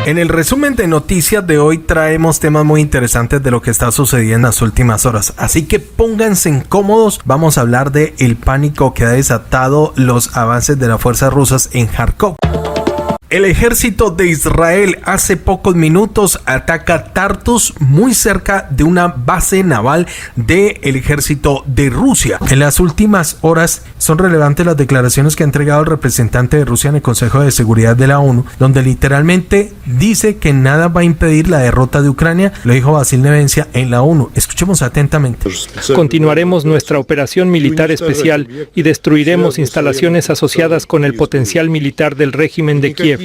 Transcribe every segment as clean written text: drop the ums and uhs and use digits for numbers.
En el resumen de noticias de hoy traemos temas muy interesantes de lo que está sucediendo en las últimas horas, así que pónganse cómodos. Vamos a hablar de el pánico que ha desatado los avances de las fuerzas rusas en Kharkov. El ejército de Israel hace pocos minutos ataca Tartus, muy cerca de una base naval del ejército de Rusia. En las últimas horas son relevantes las declaraciones que ha entregado el representante de Rusia en el Consejo de Seguridad de la ONU, donde literalmente dice que nada va a impedir la derrota de Ucrania. Lo dijo Vasil Nevencia en la ONU. Escuchemos atentamente. Continuaremos nuestra operación militar especial y destruiremos instalaciones asociadas con el potencial militar del régimen de Kiev.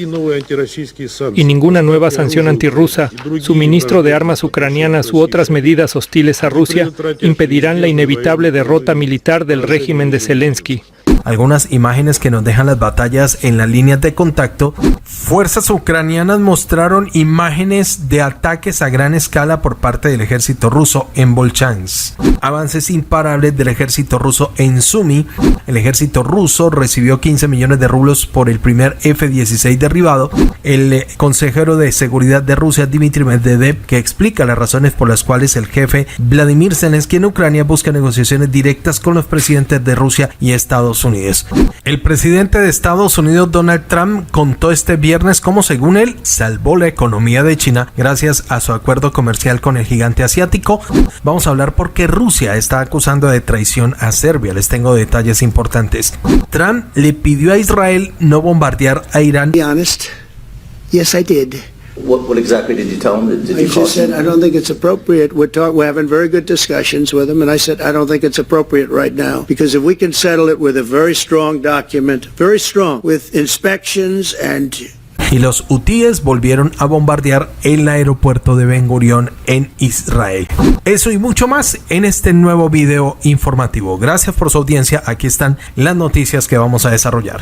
Y ninguna nueva sanción antirrusa, suministro de armas ucranianas u otras medidas hostiles a Rusia impedirán la inevitable derrota militar del régimen de Zelensky. Algunas imágenes que nos dejan las batallas en las líneas de contacto. Fuerzas ucranianas mostraron imágenes de ataques a gran escala por parte del ejército ruso en Volchansk. Avances imparables del ejército ruso en Sumy. El ejército ruso recibió 15 millones de rublos por el primer F-16 derribado. El consejero de seguridad de Rusia, Dmitry Medvedev, que explica las razones por las cuales el jefe Vladimir Zelensky en Ucrania busca negociaciones directas con los presidentes de Rusia y Estados Unidos. El presidente de Estados Unidos, Donald Trump, contó este viernes cómo, según él, salvó la economía de China gracias a su acuerdo comercial con el gigante asiático. Vamos a hablar por qué Rusia está acusando de traición a Serbia. Les tengo detalles importantes. Trump le pidió a Israel no bombardear a Irán. Be honest. Yes, I did. What exactly did you tell him? Did you I just said I don't think it's appropriate. We're having very good discussions with him, and I said I don't think it's appropriate right now, because if we can settle it with a very strong document, very strong, with inspections and... Y los hutíes volvieron a bombardear el aeropuerto de Ben Gurión en Israel. Eso y mucho más en este nuevo video informativo. Gracias por su audiencia. Aquí están las noticias que vamos a desarrollar.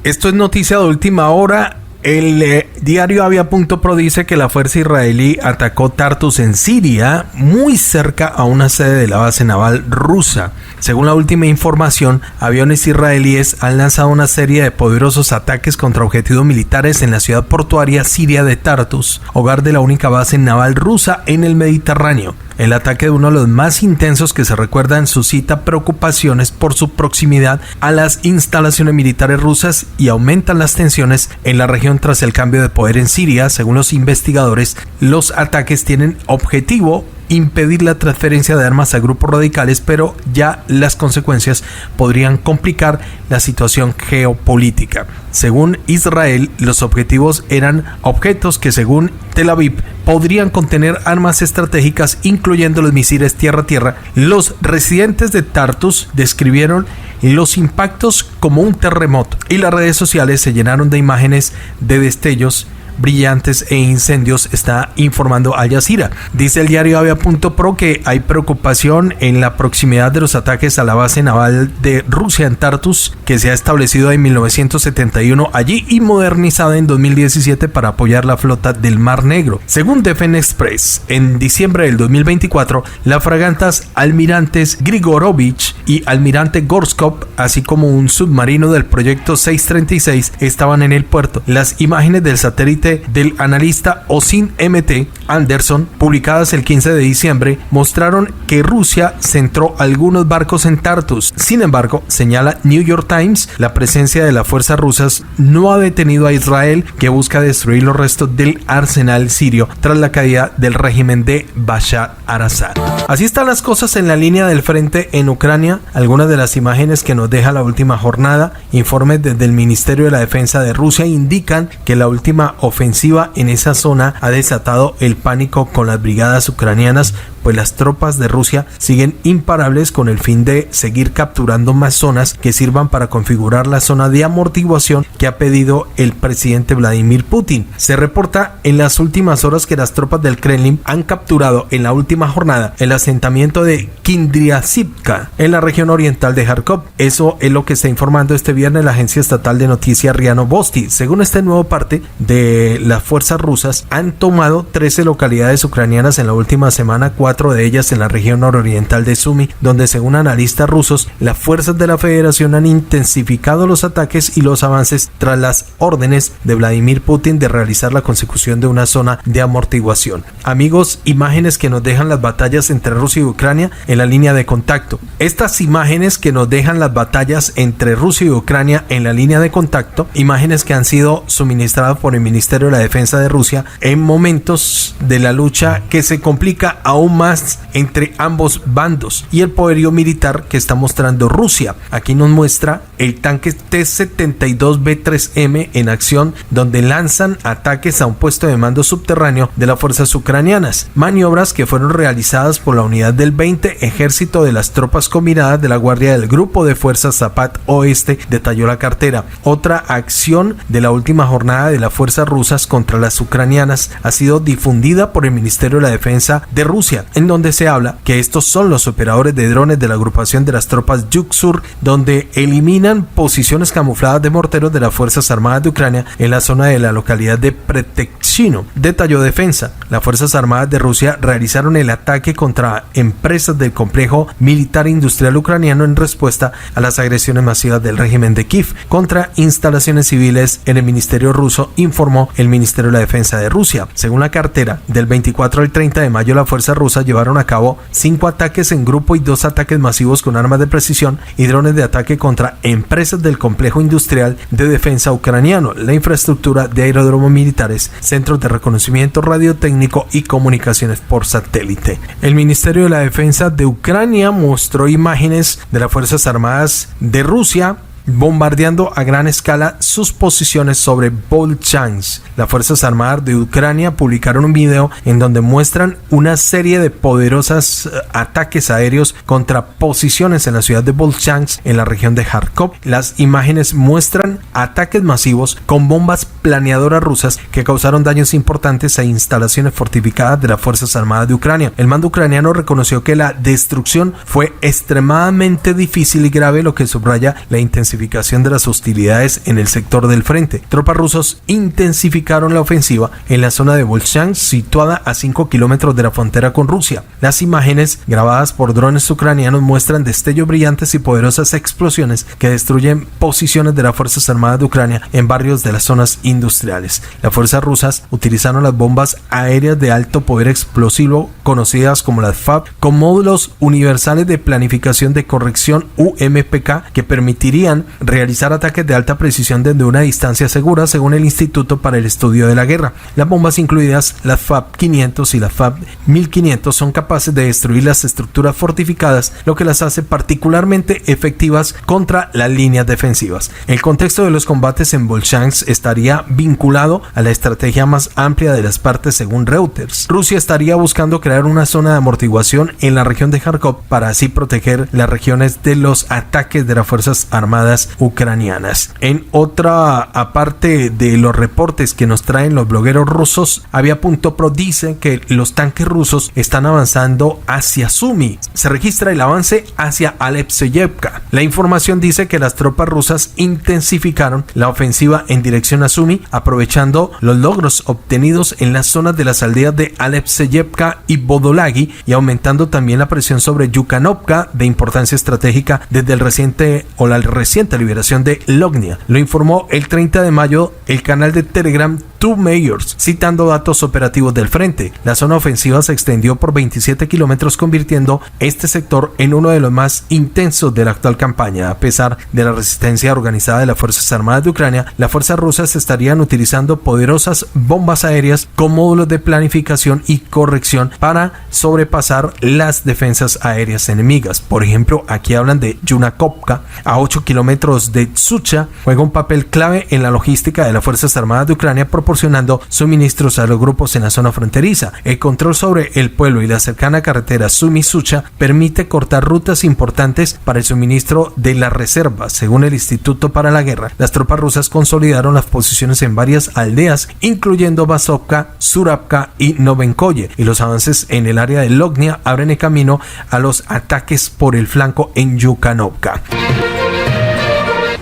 Esto es noticia de última hora. El diario Avia.pro dice que la fuerza israelí atacó Tartus en Siria, muy cerca a una sede de la base naval rusa. Según la última información, aviones israelíes han lanzado una serie de poderosos ataques contra objetivos militares en la ciudad portuaria siria de Tartus, hogar de la única base naval rusa en el Mediterráneo. El ataque de uno de los más intensos que se recuerdan suscita preocupaciones por su proximidad a las instalaciones militares rusas y aumentan las tensiones en la región tras el cambio de poder en Siria. Según los investigadores, los ataques tienen objetivo impedir la transferencia de armas a grupos radicales, pero ya las consecuencias podrían complicar la situación geopolítica. Según Israel, los objetivos eran objetos que, según Tel Aviv, podrían contener armas estratégicas, incluyendo los misiles tierra-tierra. Los residentes de Tartus describieron los impactos como un terremoto y las redes sociales se llenaron de imágenes de destellos brillantes e incendios, está informando Al Jazeera. Dice el diario Avia.pro que hay preocupación en la proximidad de los ataques a la base naval de Rusia en Tartus, que se ha establecido en 1971 allí y modernizada en 2017 para apoyar la flota del Mar Negro. Según Defense Express, en diciembre del 2024, las fragatas Almirantes Grigorovich y Almirante Gorskov, así como un submarino del proyecto 636, estaban en el puerto. Las imágenes del satélite del analista Osin M.T. Anderson, publicadas el 15 de diciembre, mostraron que Rusia centró algunos barcos en Tartus. Sin embargo, señala New York Times, la presencia de las fuerzas rusas no ha detenido a Israel, que busca destruir los restos del arsenal sirio tras la caída del régimen de Bashar al-Assad. Así están las cosas en la línea del frente en Ucrania. Algunas de las imágenes que nos deja la última jornada, informes desde el Ministerio de la Defensa de Rusia indican que la última ofensiva en esa zona ha desatado el pánico con las brigadas ucranianas, pues las tropas de Rusia siguen imparables con el fin de seguir capturando más zonas que sirvan para configurar la zona de amortiguación que ha pedido el presidente Vladimir Putin. Se reporta en las últimas horas que las tropas del Kremlin han capturado en la última jornada el asentamiento de Kindriasivka en la región oriental de Kharkov. Eso es lo que está informando este viernes la agencia estatal de noticias RIA Novosti. Según este nuevo parte de las fuerzas rusas, han tomado 13 localidades ucranianas en la última semana, 4 de ellas en la región nororiental de Sumy, donde según analistas rusos, las fuerzas de la Federación han intensificado los ataques y los avances tras las órdenes de Vladimir Putin de realizar la consecución de una zona de amortiguación. Amigos, imágenes que nos dejan las batallas entre Rusia y Ucrania en la línea de contacto. Estas imágenes que nos dejan las batallas entre Rusia y Ucrania en la línea de contacto, imágenes que han sido suministradas por el Ministerio de la Defensa de Rusia en momentos de la lucha que se complica aún más entre ambos bandos y el poderío militar que está mostrando Rusia. Aquí nos muestra el tanque T-72B3M en acción, donde lanzan ataques a un puesto de mando subterráneo de las fuerzas ucranianas, maniobras que fueron realizadas por la unidad del 20 Ejército de las Tropas Combinadas de la Guardia del Grupo de Fuerzas Zapat Oeste, detalló la cartera. Otra acción de la última jornada de las fuerzas rusas contra las ucranianas ha sido difundida por el Ministerio de la Defensa de Rusia, en donde se habla que estos son los operadores de drones de la agrupación de las tropas Yuk-Sur, donde eliminan posiciones camufladas de morteros de las Fuerzas Armadas de Ucrania en la zona de la localidad de Pretekshino. Detalló Defensa. Las Fuerzas Armadas de Rusia realizaron el ataque contra empresas del complejo militar e industrial ucraniano en respuesta a las agresiones masivas del régimen de Kiev contra instalaciones civiles en el Ministerio ruso, informó el Ministerio de la Defensa de Rusia. Según la cartera, del 24 al 30 de mayo las fuerzas rusas llevaron a cabo 5 ataques en grupo y 2 ataques masivos con armas de precisión y drones de ataque contra empresas del complejo industrial de defensa ucraniano, la infraestructura de aeródromos militares, centros de reconocimiento radiotécnico y comunicaciones por satélite. El Ministerio de la Defensa de Ucrania mostró imágenes de las Fuerzas Armadas de Rusia bombardeando a gran escala sus posiciones sobre Volchansk. Las Fuerzas Armadas de Ucrania publicaron un video en donde muestran una serie de poderosos ataques aéreos contra posiciones en la ciudad de Volchansk, en la región de Kharkov. Las imágenes muestran ataques masivos con bombas planeadoras rusas que causaron daños importantes a instalaciones fortificadas de las Fuerzas Armadas de Ucrania. El mando ucraniano reconoció que la destrucción fue extremadamente difícil y grave, lo que subraya la intensificación de las hostilidades en el sector del frente. Tropas rusas intensificaron la ofensiva en la zona de Volchansk, situada a 5 kilómetros de la frontera con Rusia. Las imágenes grabadas por drones ucranianos muestran destellos brillantes y poderosas explosiones que destruyen posiciones de las Fuerzas Armadas de Ucrania en barrios de las zonas industriales. Las fuerzas rusas utilizaron las bombas aéreas de alto poder explosivo, conocidas como las FAB, con módulos universales de planificación de corrección UMPK que permitirían realizar ataques de alta precisión desde una distancia segura, según el Instituto para el Estudio de la Guerra. Las bombas, incluidas las FAB-500 y las FAB-1500, son capaces de destruir las estructuras fortificadas, lo que las hace particularmente efectivas contra las líneas defensivas. El contexto de los combates en Volchansk estaría vinculado a la estrategia más amplia de las partes, según Reuters. Rusia estaría buscando crear una zona de amortiguación en la región de Kharkov para así proteger las regiones de los ataques de las Fuerzas Armadas ucranianas. En otra aparte de los reportes que nos traen los blogueros rusos, Avia.pro dice que los tanques rusos están avanzando hacia Sumy. Se registra el avance hacia Alexeyevka. La información dice que las tropas rusas intensificaron la ofensiva en dirección a Sumy, aprovechando los logros obtenidos en las zonas de las aldeas de Alexeyevka y Vodolagi y aumentando también la presión sobre Yukanovka, de importancia estratégica desde la reciente liberación de Lognia. Lo informó el 30 de mayo el canal de Telegram Two Mayors, citando datos operativos del frente. La zona ofensiva se extendió por 27 kilómetros, convirtiendo este sector en uno de los más intensos de la actual campaña. A pesar de la resistencia organizada de las Fuerzas Armadas de Ucrania, las fuerzas rusas estarían utilizando poderosas bombas aéreas con módulos de planificación y corrección para sobrepasar las defensas aéreas enemigas. Por ejemplo, aquí hablan de Yunakovka, a 8 kilómetros de Sucha, juega un papel clave en la logística de las Fuerzas Armadas de Ucrania, proporcionando suministros a los grupos en la zona fronteriza. El control sobre el pueblo y la cercana carretera Sumy-Sucha permite cortar rutas importantes para el suministro de las reservas. Según el Instituto para la Guerra, las tropas rusas consolidaron las posiciones en varias aldeas, incluyendo Basovka, Surapka y Novenkoye, y los avances en el área de Lognia abren el camino a los ataques por el flanco en Yukanovka.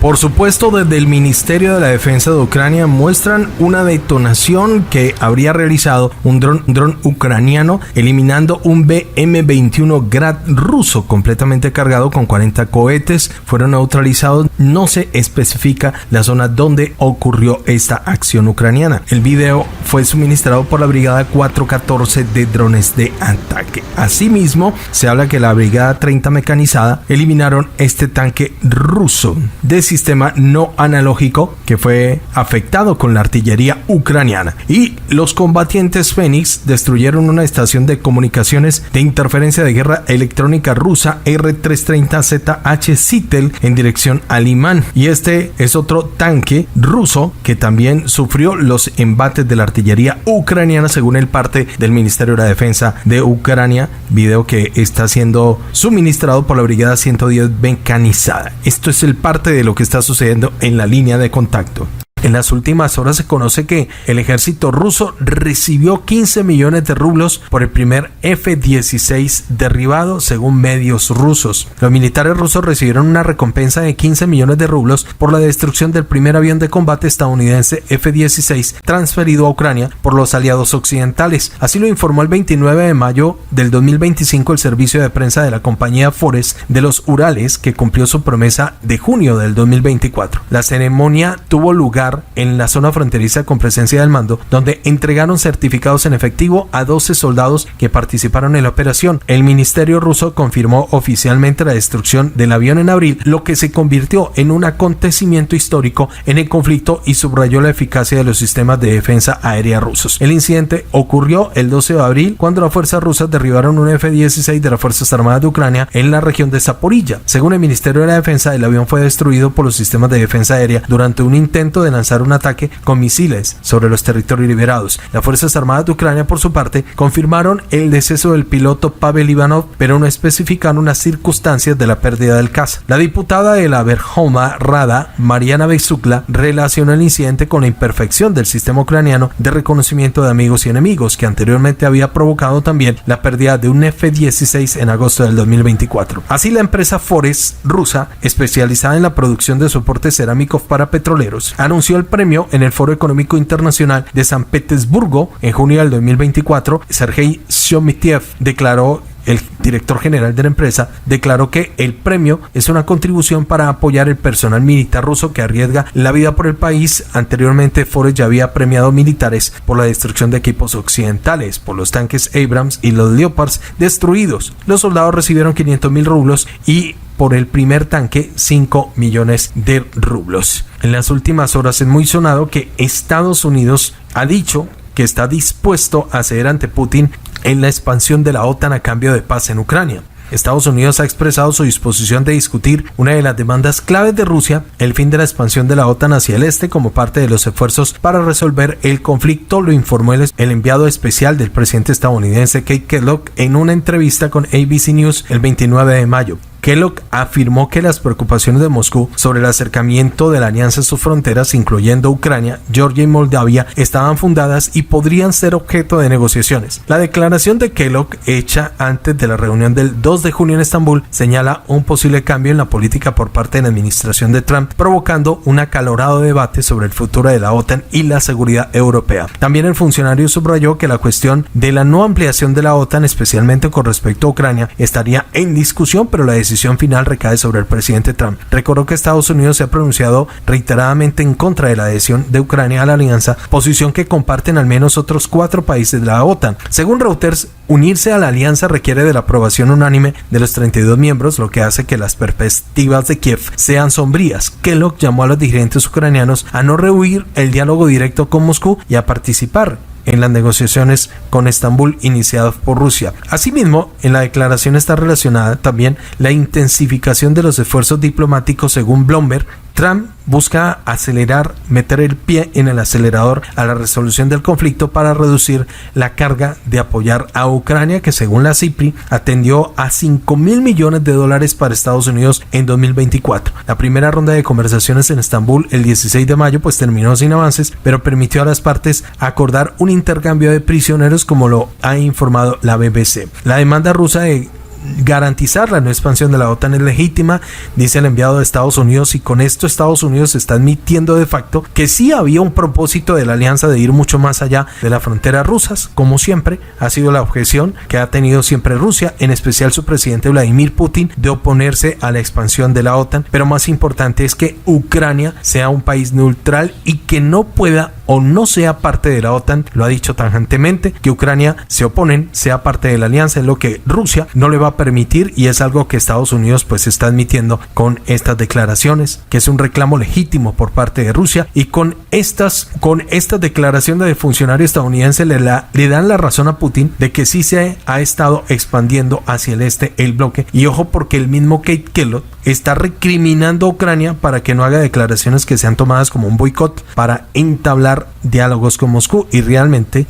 Por supuesto, desde el Ministerio de la Defensa de Ucrania muestran una detonación que habría realizado un dron ucraniano, eliminando un BM-21 Grad ruso completamente cargado con 40 cohetes. Fueron neutralizados. No se especifica la zona donde ocurrió esta acción ucraniana. El video fue suministrado por la Brigada 414 de drones de ataque. Asimismo, se habla que la Brigada 30 mecanizada eliminaron este tanque ruso de sistema no analógico que fue afectado con la artillería ucraniana. Y los combatientes Fénix destruyeron una estación de comunicaciones de interferencia de guerra electrónica rusa R-330ZH Sitel en dirección a Limán. Y este es otro tanque ruso que también sufrió los embates de la artillería ucraniana, según el parte del Ministerio de la Defensa de Ucrania, video que está siendo suministrado por la Brigada 110 mecanizada. Esto es el parte de lo que está sucediendo en la línea de contacto. En las últimas horas se conoce que el ejército ruso recibió 15 millones de rublos por el primer F-16 derribado, según medios rusos. Los militares rusos recibieron una recompensa de 15 millones de rublos por la destrucción del primer avión de combate estadounidense F-16 transferido a Ucrania por los aliados occidentales. Así lo informó el 29 de mayo del 2025 el servicio de prensa de la compañía Forest de los Urales, que cumplió su promesa de junio del 2024. La ceremonia tuvo lugar en la zona fronteriza con presencia del mando, donde entregaron certificados en efectivo a 12 soldados que participaron en la operación. El ministerio ruso confirmó oficialmente la destrucción del avión en abril, lo que se convirtió en un acontecimiento histórico en el conflicto y subrayó la eficacia de los sistemas de defensa aérea rusos. El incidente ocurrió el 12 de abril cuando las fuerzas rusas derribaron un F-16 de las Fuerzas Armadas de Ucrania en la región de Zaporilla. Según el Ministerio de la Defensa, el avión fue destruido por los sistemas de defensa aérea durante un intento de lanzar un ataque con misiles sobre los territorios liberados. Las Fuerzas Armadas de Ucrania, por su parte, confirmaron el deceso del piloto Pavel Ivanov, pero no especificaron las circunstancias de la pérdida del caza. La diputada de la Verkhovna Rada, Mariana Bezukla, relacionó el incidente con la imperfección del sistema ucraniano de reconocimiento de amigos y enemigos, que anteriormente había provocado también la pérdida de un F-16 en agosto del 2024. Así, la empresa Forest rusa, especializada en la producción de soportes cerámicos para petroleros, anunció el premio en el Foro Económico Internacional de San Petersburgo en junio del 2024. Sergei Shomitiev el director general de la empresa, declaró que el premio es una contribución para apoyar el personal militar ruso que arriesga la vida por el país. Anteriormente, Forest ya había premiado militares por la destrucción de equipos occidentales, por los tanques Abrams y los Leopards destruidos. Los soldados recibieron 500,000 rublos y por el primer tanque 5 millones de rublos. En las últimas horas es muy sonado que Estados Unidos ha dicho que está dispuesto a ceder ante Putin en la expansión de la OTAN a cambio de paz en Ucrania. Estados Unidos ha expresado su disposición de discutir una de las demandas claves de Rusia, el fin de la expansión de la OTAN hacia el este como parte de los esfuerzos para resolver el conflicto, lo informó el enviado especial del presidente estadounidense Keith Kellogg en una entrevista con ABC News el 29 de mayo. Kellogg afirmó que las preocupaciones de Moscú sobre el acercamiento de la alianza a sus fronteras, incluyendo Ucrania, Georgia y Moldavia, estaban fundadas y podrían ser objeto de negociaciones. La declaración de Kellogg, hecha antes de la reunión del 2 de junio en Estambul, señala un posible cambio en la política por parte de la administración de Trump, provocando un acalorado debate sobre el futuro de la OTAN y la seguridad europea. También el funcionario subrayó que la cuestión de la no ampliación de la OTAN, especialmente con respecto a Ucrania, estaría en discusión, pero la decisión final recae sobre el presidente Trump. Recordó que Estados Unidos se ha pronunciado reiteradamente en contra de la adhesión de Ucrania a la alianza, posición que comparten al menos otros 4 países de la OTAN. Según Reuters, unirse a la alianza requiere de la aprobación unánime de los 32 miembros, lo que hace que las perspectivas de Kiev sean sombrías. Kellogg llamó a los dirigentes ucranianos a no rehuir el diálogo directo con Moscú y a participar en las negociaciones con Estambul iniciadas por Rusia. Asimismo, en la declaración está relacionada también la intensificación de los esfuerzos diplomáticos. Según Bloomberg, Trump busca meter el pie en el acelerador a la resolución del conflicto para reducir la carga de apoyar a Ucrania, que según la CIPRI atendió a $5,000 millones para Estados Unidos en 2024. La primera ronda de conversaciones en Estambul el 16 de mayo terminó sin avances, pero permitió a las partes acordar un intercambio de prisioneros, como lo ha informado la BBC. La demanda rusa de garantizar la no expansión de la OTAN es legítima, dice el enviado de Estados Unidos, y con esto Estados Unidos está admitiendo de facto que sí había un propósito de la alianza de ir mucho más allá de las fronteras rusas, como siempre ha sido la objeción que ha tenido siempre Rusia, en especial su presidente Vladimir Putin, de oponerse a la expansión de la OTAN. Pero más importante es que Ucrania sea un país neutral y que no pueda o no sea parte de la OTAN. Lo ha dicho tajantemente, que Ucrania se oponen, sea parte de la alianza, es lo que Rusia no le va a permitir, y es algo que Estados Unidos pues está admitiendo con estas declaraciones, que es un reclamo legítimo por parte de Rusia, y con estas declaraciones de funcionario estadounidense le dan la razón a Putin de que sí se ha estado expandiendo hacia el este el bloque. Y ojo, porque el mismo Keith Kellogg está recriminando a Ucrania para que no haga declaraciones que sean tomadas como un boicot para entablar diálogos con Moscú, y realmente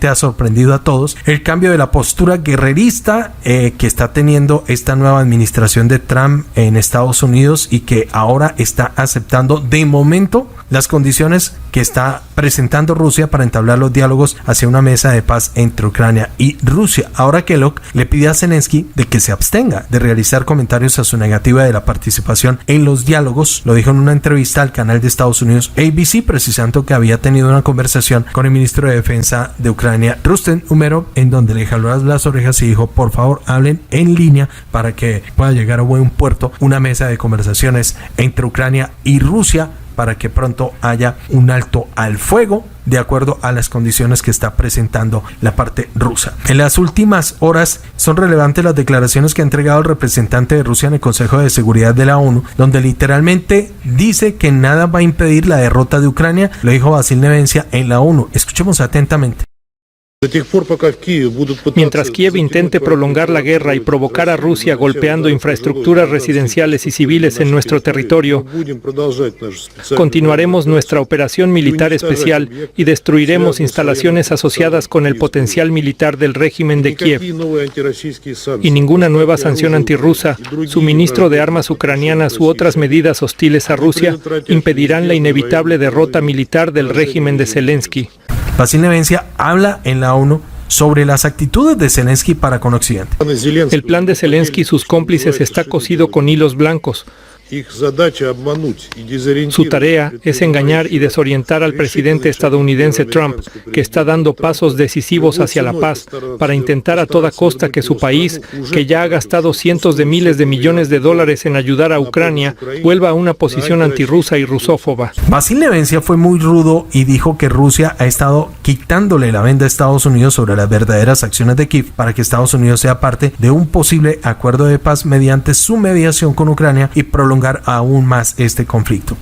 ha sorprendido a todos el cambio de la postura guerrerista que está teniendo esta nueva administración de Trump en Estados Unidos, y que ahora está aceptando de momento las condiciones que está presentando Rusia para entablar los diálogos hacia una mesa de paz entre Ucrania y Rusia. Ahora Kellogg le pide a Zelensky de que se abstenga de realizar comentarios a su negativa de la participación en los diálogos. Lo dijo en una entrevista al canal de Estados Unidos ABC, precisando que había tenido una conversación con el ministro de Defensa de Ucrania, Rustem Umerov, en donde le jaló las orejas y dijo: por favor, hablen en línea para que pueda llegar a buen puerto una mesa de conversaciones entre Ucrania y Rusia, para que pronto haya un alto al fuego de acuerdo a las condiciones que está presentando la parte rusa. En las últimas horas son relevantes las declaraciones que ha entregado el representante de Rusia en el Consejo de Seguridad de la ONU, donde literalmente dice que nada va a impedir la derrota de Ucrania. Lo dijo Vasil Nevencia en la ONU. Escuchemos atentamente. Mientras Kiev intente prolongar la guerra y provocar a Rusia golpeando infraestructuras residenciales y civiles en nuestro territorio, continuaremos nuestra operación militar especial y destruiremos instalaciones asociadas con el potencial militar del régimen de Kiev. Y ninguna nueva sanción antirrusa, suministro de armas ucranianas u otras medidas hostiles a Rusia impedirán la inevitable derrota militar del régimen de Zelensky. Vasil Nevencia habla en la ONU sobre las actitudes de Zelensky para con Occidente. El plan de Zelensky y sus cómplices está cosido con hilos blancos. Su tarea es engañar y desorientar al presidente estadounidense Trump, que está dando pasos decisivos hacia la paz, para intentar a toda costa que su país, que ya ha gastado cientos de miles de millones de dólares en ayudar a Ucrania, vuelva a una posición antirrusa y rusófoba. Vasil Nevencia fue muy rudo y dijo que Rusia ha estado quitándole la venda a Estados Unidos sobre las verdaderas acciones de Kiev para que Estados Unidos sea parte de un posible acuerdo de paz mediante su mediación con Ucrania y prolongar aún más este conflicto.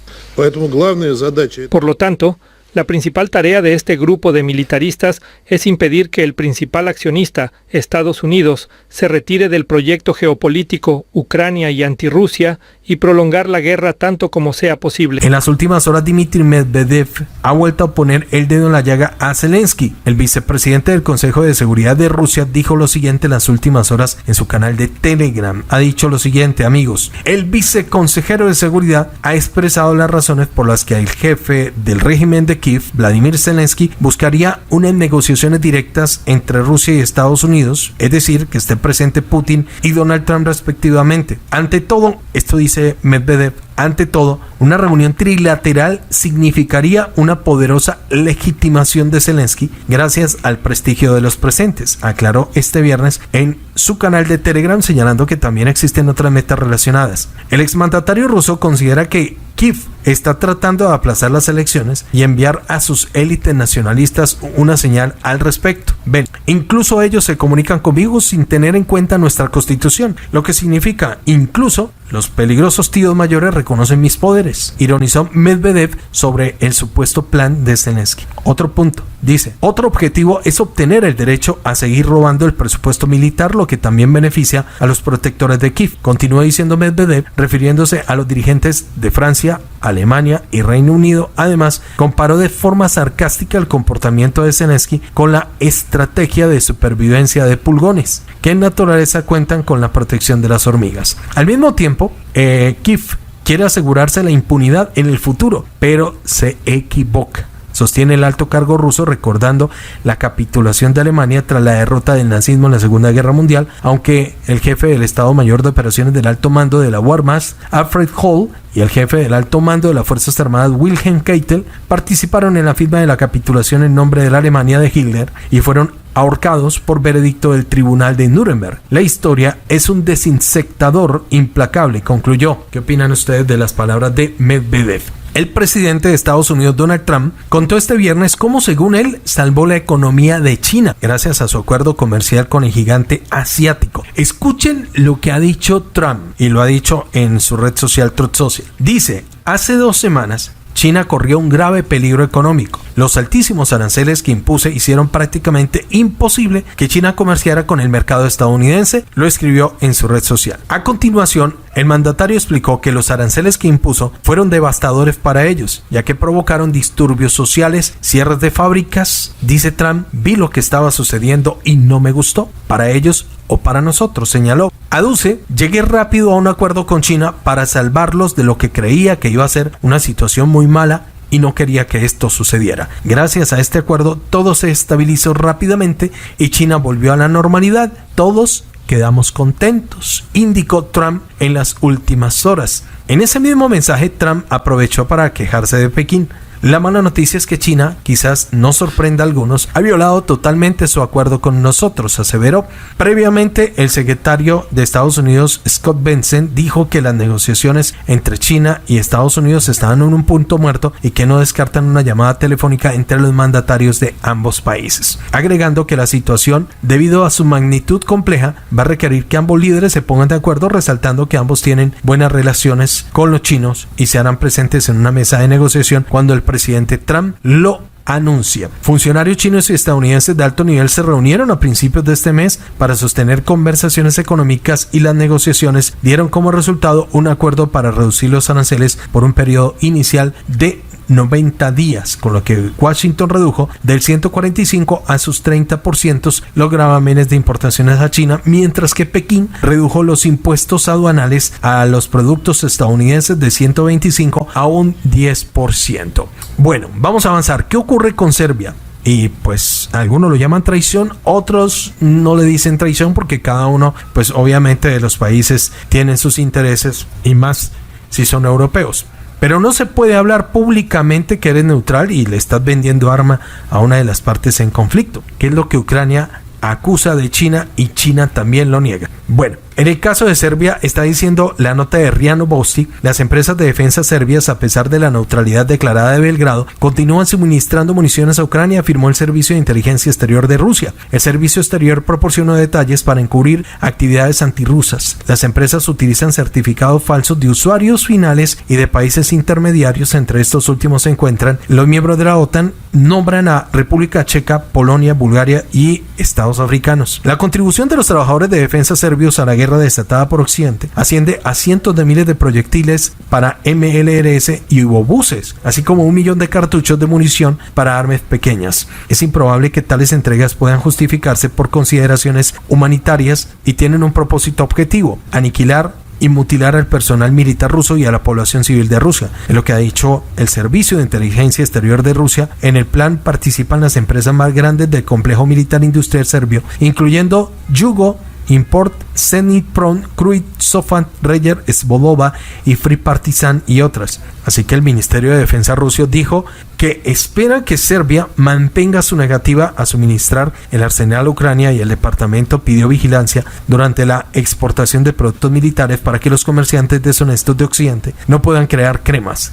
Por lo tanto, la principal tarea de este grupo de militaristas es impedir que el principal accionista, Estados Unidos, se retire del proyecto geopolítico Ucrania y antirrusia y prolongar la guerra tanto como sea posible. En las últimas horas, Dmitry Medvedev ha vuelto a poner el dedo en la llaga a Zelensky. El vicepresidente del Consejo de Seguridad de Rusia dijo lo siguiente en las últimas horas en su canal de Telegram. Ha dicho lo siguiente: amigos, el viceconsejero de Seguridad ha expresado las razones por las que el jefe del régimen de Kiev, Vladimir Zelensky, buscaría unas negociaciones directas entre Rusia y Estados Unidos, es decir, que esté presente Putin y Donald Trump respectivamente. Ante todo, esto dice Medvedev, ante todo, una reunión trilateral significaría una poderosa legitimación de Zelensky gracias al prestigio de los presentes, aclaró este viernes en su canal de Telegram, señalando que también existen otras metas relacionadas. El exmandatario ruso considera que Kiev está tratando de aplazar las elecciones y enviar a sus élites nacionalistas una señal al respecto. Ven, incluso ellos se comunican conmigo sin tener en cuenta nuestra constitución, lo que significa incluso los peligrosos tíos mayores reconocen mis poderes, ironizó Medvedev sobre el supuesto plan de Zelensky. Otro punto, dice, otro objetivo es obtener el derecho a seguir robando el presupuesto militar, lo que también beneficia a los protectores de Kiev, continúa diciendo Medvedev, refiriéndose a los dirigentes de Francia, Alemania y Reino Unido. Además, comparó de forma sarcástica el comportamiento de Zelensky con la estrategia de supervivencia de pulgones, que en naturaleza cuentan con la protección de las hormigas. Al mismo tiempo, Kiev quiere asegurarse la impunidad en el futuro, pero se equivoca. sostiene el alto cargo ruso, recordando la capitulación de Alemania tras la derrota del nazismo en la Segunda Guerra Mundial, aunque el jefe del Estado Mayor de Operaciones del Alto Mando de la Wehrmacht, Alfred Hall, y el jefe del Alto Mando de las Fuerzas Armadas, Wilhelm Keitel, participaron en la firma de la capitulación en nombre de la Alemania de Hitler y fueron ahorcados por veredicto del Tribunal de Nuremberg. La historia es un desinsectador implacable, concluyó. ¿Qué opinan ustedes de las palabras de Medvedev? El presidente de Estados Unidos, Donald Trump, contó este viernes cómo, según él, salvó la economía de China gracias a su acuerdo comercial con el gigante asiático. Escuchen lo que ha dicho Trump, y lo ha dicho en su red social Truth Social. Dice: hace 2 semanas, China corrió un grave peligro económico. Los altísimos aranceles que impuse hicieron prácticamente imposible que China comerciara con el mercado estadounidense, lo escribió en su red social. A continuación, el mandatario explicó que los aranceles que impuso fueron devastadores para ellos, ya que provocaron disturbios sociales, cierres de fábricas. Dice Trump: vi lo que estaba sucediendo y no me gustó. Para ellos o para nosotros, señaló. Aduce: llegué rápido a un acuerdo con China para salvarlos de lo que creía que iba a ser una situación muy mala y no quería que esto sucediera. Gracias a este acuerdo todo se estabilizó rápidamente y China volvió a la normalidad. Todos quedamos contentos, indicó Trump en las últimas horas. En ese mismo mensaje, Trump aprovechó para quejarse de Pekín. La mala noticia es que China, quizás no sorprenda a algunos, ha violado totalmente su acuerdo con nosotros, aseveró. Previamente, el secretario de Estados Unidos, Scott Bessent, dijo que las negociaciones entre China y Estados Unidos estaban en un punto muerto y que no descartan una llamada telefónica entre los mandatarios de ambos países, agregando que la situación, debido a su magnitud compleja, va a requerir que ambos líderes se pongan de acuerdo, resaltando que ambos tienen buenas relaciones con los chinos y se harán presentes en una mesa de negociación cuando el presidente Trump lo anuncia. Funcionarios chinos y estadounidenses de alto nivel se reunieron a principios de este mes para sostener conversaciones económicas y las negociaciones dieron como resultado un acuerdo para reducir los aranceles por un periodo inicial de 90 días, con lo que Washington redujo del 145 a sus 30% los gravámenes de importaciones a China, mientras que Pekín redujo los impuestos aduanales a los productos estadounidenses de 125 a un 10%. Bueno, vamos a avanzar. ¿Qué ocurre con Serbia? Y pues algunos lo llaman traición, otros no le dicen traición porque cada uno, pues obviamente de los países tienen sus intereses y más si son europeos. Pero no se puede hablar públicamente que eres neutral y le estás vendiendo arma a una de las partes en conflicto, que es lo que Ucrania acusa de China y China también lo niega. Bueno, en el caso de Serbia, está diciendo la nota de RIA Novosti, las empresas de defensa serbias, a pesar de la neutralidad declarada de Belgrado, continúan suministrando municiones a Ucrania, afirmó el Servicio de Inteligencia Exterior de Rusia. El Servicio Exterior proporcionó detalles para encubrir actividades antirrusas. Las empresas utilizan certificados falsos de usuarios finales y de países intermediarios. Entre estos últimos se encuentran los miembros de la OTAN, nombran a República Checa, Polonia, Bulgaria y Estados africanos. La contribución de los trabajadores de defensa serbios a la guerra desatada por Occidente asciende a cientos de miles de proyectiles para MLRS y obuses, así como 1 millón de cartuchos de munición para armas pequeñas. Es improbable que tales entregas puedan justificarse por consideraciones humanitarias y tienen un propósito objetivo: aniquilar y mutilar al personal militar ruso y a la población civil de Rusia. Es lo que ha dicho el Servicio de Inteligencia Exterior de Rusia. En el plan participan las empresas más grandes del complejo militar industrial serbio, incluyendo Yugo Import, Zenitprom, Kruit, Sofan, Reyer, Svodova y Free Partizan y otras. Así que el Ministerio de Defensa ruso dijo que espera que Serbia mantenga su negativa a suministrar el arsenal a Ucrania, y el departamento pidió vigilancia durante la exportación de productos militares para que los comerciantes deshonestos de Occidente no puedan crear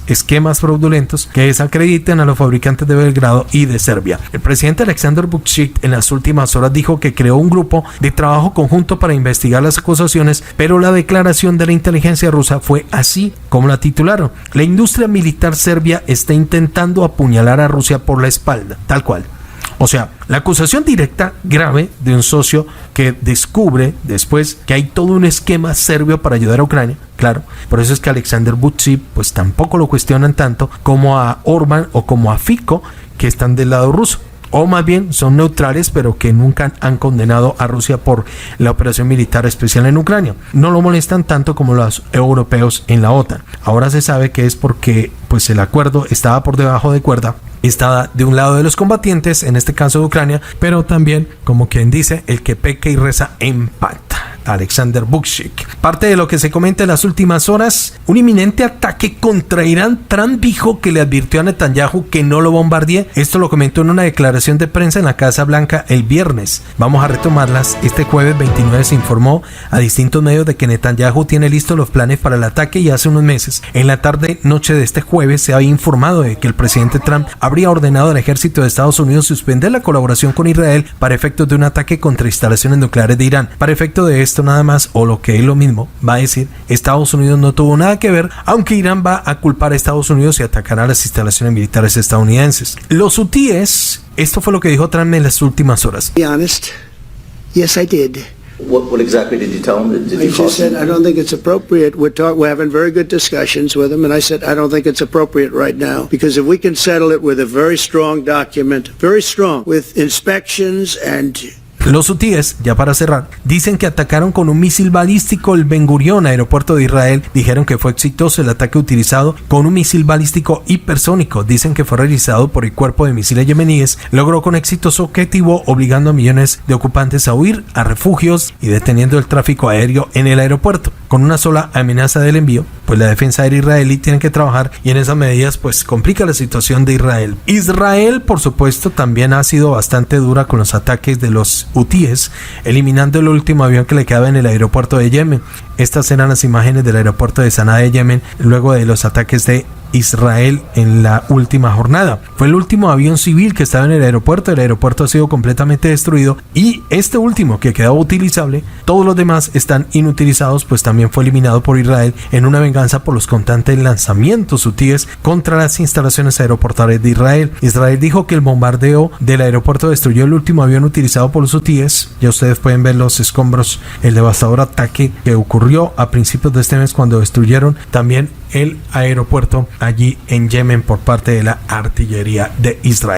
esquemas fraudulentos que desacrediten a los fabricantes de Belgrado y de Serbia. El presidente Alexander Vučić en las últimas horas dijo que creó un grupo de trabajo conjunto para investigar las acusaciones, pero la declaración de la inteligencia rusa fue así como la titularon: la industria militar serbia está intentando apuñalar a Rusia por la espalda, tal cual. O sea, la acusación directa grave de un socio que descubre después que hay todo un esquema serbio para ayudar a Ucrania. Claro, por eso es que Alexander Vučić pues tampoco lo cuestionan tanto como a Orbán o como a Fico, que están del lado ruso. O más bien son neutrales, pero que nunca han condenado a Rusia por la operación militar especial en Ucrania. No lo molestan tanto como los europeos en la OTAN. Ahora se sabe que es porque pues el acuerdo estaba por debajo de cuerda está de un lado de los combatientes, en este caso de Ucrania, pero también, como quien dice, el que peca y reza empata. Alexander Bukchik. Parte de lo que se comenta en las últimas horas, un inminente ataque contra Irán. Trump dijo que le advirtió a Netanyahu que no lo bombardee. Esto lo comentó en una declaración de prensa en la Casa Blanca el viernes. Vamos a retomarlas. Este jueves 29 se informó a distintos medios de que Netanyahu tiene listos los planes para el ataque y hace unos meses, en la tarde noche de este jueves, se había informado de que el presidente Trump habría ordenado al ejército de Estados Unidos suspender la colaboración con Israel para efectos de un ataque contra instalaciones nucleares de Irán. Para efecto de esto nada más, o lo que es lo mismo, va a decir, Estados Unidos no tuvo nada que ver, aunque Irán va a culpar a Estados Unidos y atacará las instalaciones militares estadounidenses. Los hutíes, esto fue lo que dijo Trump en las últimas horas. To be honest, yes, I did. What exactly did you tell him? Did I you just said, I don't think it's appropriate. We're having very good discussions with him, and I said, I don't think it's appropriate right now, because if we can settle it with a very strong document, very strong, with inspections and... Los hutíes, ya para cerrar, dicen que atacaron con un misil balístico el Ben Gurion, aeropuerto de Israel. Dijeron que fue exitoso el ataque utilizado con un misil balístico hipersónico. Dicen que fue realizado por el cuerpo de misiles yemeníes. Logró con éxito su objetivo, obligando a millones de ocupantes a huir a refugios y deteniendo el tráfico aéreo en el aeropuerto. Con una sola amenaza del envío, pues la defensa aérea israelí tiene que trabajar y en esas medidas pues complica la situación de Israel. Israel, por supuesto, también ha sido bastante dura con los ataques de los hutíes, eliminando el último avión que le quedaba en el aeropuerto de Yemen. Estas eran las imágenes del aeropuerto de Sanaa de Yemen luego de los ataques de Israel en la última jornada. Fue el último avión civil que estaba en el aeropuerto ha sido completamente destruido y este último que quedaba utilizable, todos los demás están inutilizados, pues también fue eliminado por Israel en una venganza por los constantes lanzamientos hutíes contra las instalaciones aeroportuarias de Israel. Israel dijo que el bombardeo del aeropuerto destruyó el último avión utilizado por los hutíes. Ya ustedes pueden ver los escombros, el devastador ataque que ocurrió a principios de este mes cuando destruyeron también el aeropuerto allí en Yemen por parte de la artillería de Israel.